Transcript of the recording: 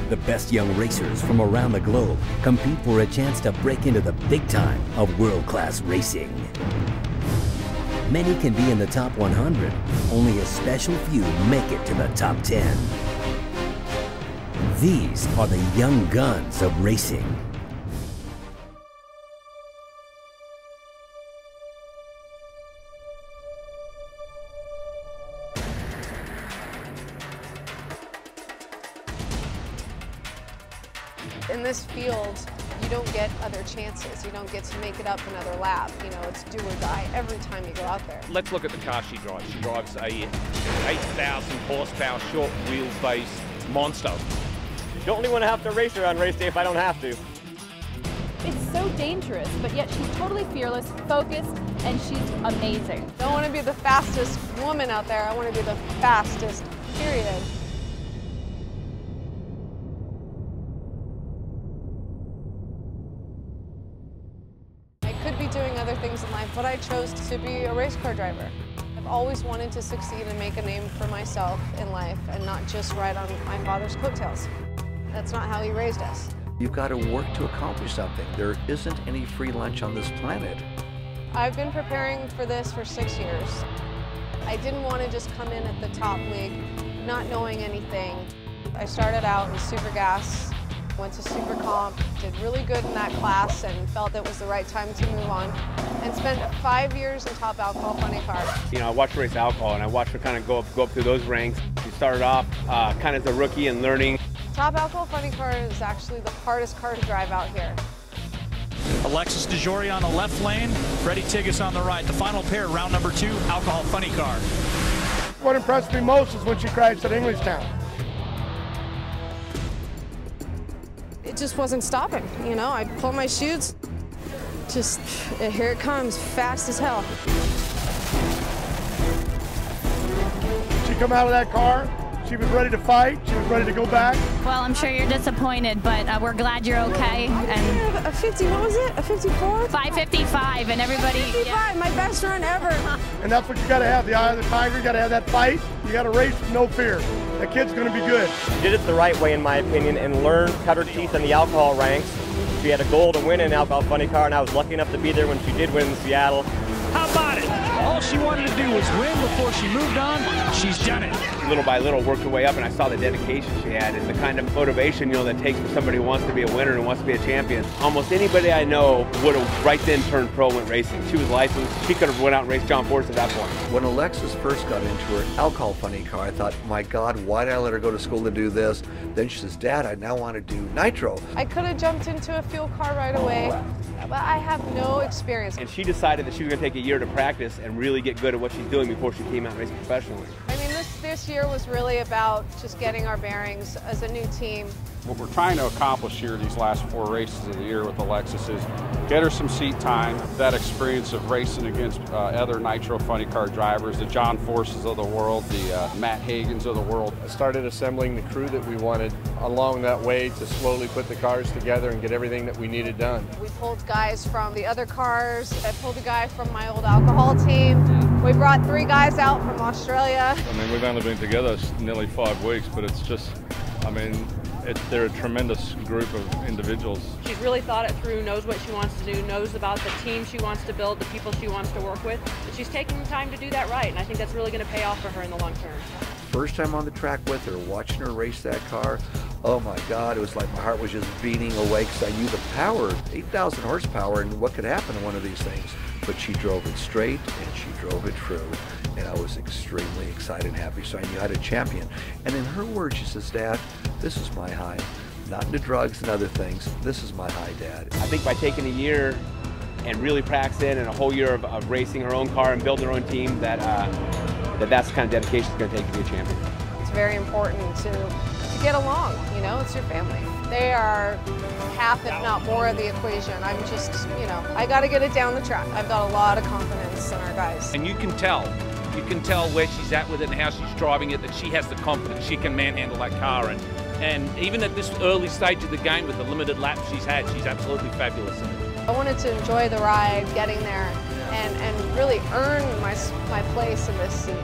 The best young racers from around the globe compete for a chance to break into the big time of world-class racing. Many can be in the top 100. Only a special few make it to the top 10. These are the young guns of racing. In this field, you don't get other chances. You don't get to make it up another lap. You know, it's do or die every time you go out there. Let's look at the car she drives. She drives a 8,000 horsepower short wheelbase monster. Don't really want to have to race her on race day if I don't have to. It's so dangerous, but yet she's totally fearless, focused, and she's amazing. I don't want to be the fastest woman out there. I want to be the fastest, period. I could be doing other things in life, but I chose to be a race car driver. I've always wanted to succeed and make a name for myself in life and not just ride on my father's coattails. That's not how he raised us. You've got to work to accomplish something. There isn't any free lunch on this planet. I've been preparing for this for 6 years. I didn't want to just come in at the top league, not knowing anything. I started out in Super Gas, went to Super Comp, did really good in that class and felt it was the right time to move on, and spent 5 years in Top Alcohol Funny Car. You know, I watched her race alcohol and I watched her kind of go up through those ranks. She started off kind of as a rookie and learning. Top Alcohol Funny Car is actually the hardest car to drive out here. Alexis DeJoria on the left lane, Freddie Tigas on the right. The final pair, round number 2, Alcohol Funny Car. What impressed me most is when she crashed at Englishtown. It just wasn't stopping, you know. I'd pull my chutes, just here it comes, fast as hell. She come out of that car, she was ready to fight, she was ready to go back. Well, I'm sure you're disappointed, but we're glad you're okay. And a 50, what was it? A 54? 5:55, and everybody. 55, yeah. My best run ever. And that's what you got to have, the eye of the tiger. You got to have that fight. You got to race with no fear. That kid's going to be good. She did it the right way, in my opinion, and learned, cut her teeth in the alcohol ranks. She had a goal to win in Alcohol Funny Car, and I was lucky enough to be there when she did win in Seattle. How about it? All she wanted to do was win before she moved on. She's done it. Little by little, worked her way up, and I saw the dedication she had and the kind of motivation, you know, that takes for somebody who wants to be a winner and wants to be a champion. Almost anybody I know would have right then turned pro, went racing. She was licensed. She could have went out and raced John Force at that point. When Alexis first got into her alcohol funny car, I thought, my God, why did I let her go to school to do this? Then she says, Dad, I now want to do nitro. I could have jumped into a fuel car right away, but I have no experience. And she decided that she was going to take a year to practice and really get good at what she's doing before she came out and raced professionally. I mean, this year was really about just getting our bearings as a new team. What we're trying to accomplish here these last 4 races of the year with Alexis is get her some seat time, that experience of racing against other Nitro Funny Car drivers, the John Forces of the world, the Matt Hagens of the world. I started assembling the crew that we wanted along that way to slowly put the cars together and get everything that we needed done. We pulled guys from the other cars. I pulled a guy from my old alcohol team. We brought 3 guys out from Australia. I mean, we've only been together nearly 5 weeks, but it's just, I mean, they're a tremendous group of individuals. She's really thought it through, knows what she wants to do, knows about the team she wants to build, the people she wants to work with. And she's taking the time to do that right, and I think that's really going to pay off for her in the long term. First time on the track with her, watching her race that car, oh my God, it was like my heart was just beating away because I knew the power, 8,000 horsepower, and what could happen in one of these things. But she drove it straight and she drove it true. And I was extremely excited and happy, so I knew I had a champion. And in her words, she says, Dad, this is my high. Not into drugs and other things. This is my high, Dad. I think by taking a year and really practicing and a whole year of racing her own car and building her own team, that's the kind of dedication it's going to take to be a champion. It's very important to get along, you know, it's your family. They are half, if not more, of the equation. I'm just, you know, I got to get it down the track. I've got a lot of confidence in our guys. And you can tell where she's at with it and how she's driving it, that she has the confidence, she can manhandle that car. And even at this early stage of the game with the limited laps she's had, she's absolutely fabulous in it. I wanted to enjoy the ride, getting there, and really earn my place in this seat.